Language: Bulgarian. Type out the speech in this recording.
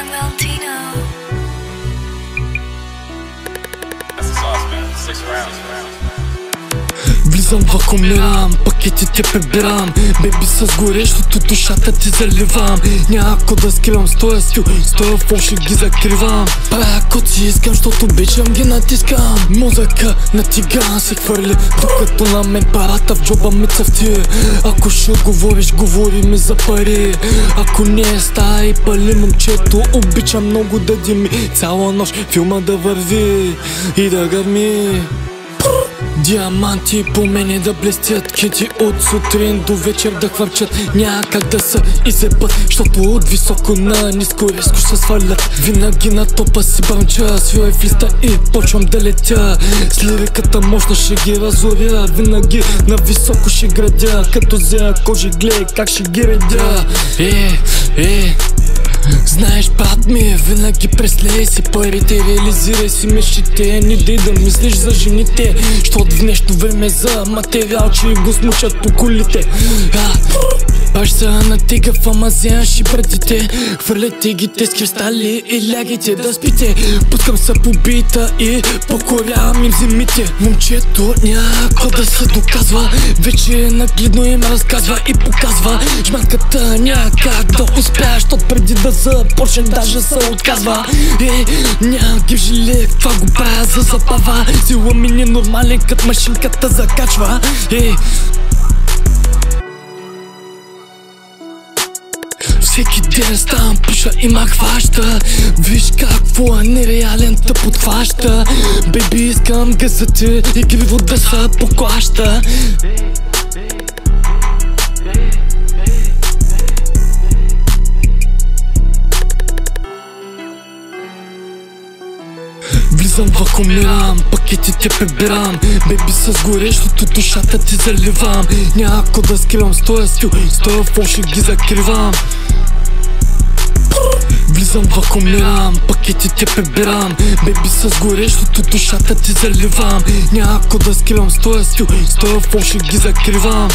Young Valentino. That's the sauce, man. 6 rounds. Влизам в комирам, пакетите прибирам. Беби с горещото душата ти заливам. Няко да скривам с този стил, с този фол ще ги закривам. Правя код си искам, защото обичам ги натискам. Мозъка на тиган се хвърли, докато на мен парата в джоба ми цъфти. Ако ще говориш, говори ми за пари. Ако не е стая и пали момчето, обичам много да дими. Цяла нощ филма да върви и да гърми. Диаманти по мене да блестят, кити от сутрин до вечер да хвърчат. Няма как да са изебат, защото от високо на ниско резко ще свалят. Винаги на топа си бърнча, свивай в листа и почвам да летя. С лириката мощна ще ги разоря, винаги на високо ще градя. Като зея кожи гледай как ще ги редя. Знаеш, брат ми, винаги преслей си парите, реализирай си мечтите. Не дей да мислиш за жените, защото в днешно време за материал, че го смучат по колите. Баш са на тега в амазен шибрадите, хвърляйте ги те с кристали и лягайте да спите. Пускам се по бита и покорявам им земите. Момчето няко да се доказва, вече нагледно им разказва и показва. Жматката няма как да успя, защото преди да започне даже се отказва. Няма ги в жиле, това го правя за забава. Сила ми ненормален, като машинката закачва. Всеки ден ставам, пуша и ма хваща. Виж какво е нереален да подхваща. Бейби, искам гъсати и криво да се поклаща. Влизам в комирам, пакетите прибирам. Беби с горещото душата ти заливам. Няко да скривам с този стил, с този фол ще ги закривам. Влизам в комирам, пакетите прибирам. Беби с горещото душата ти заливам. Няко да скривам с този стил, с този фол ще ги закривам.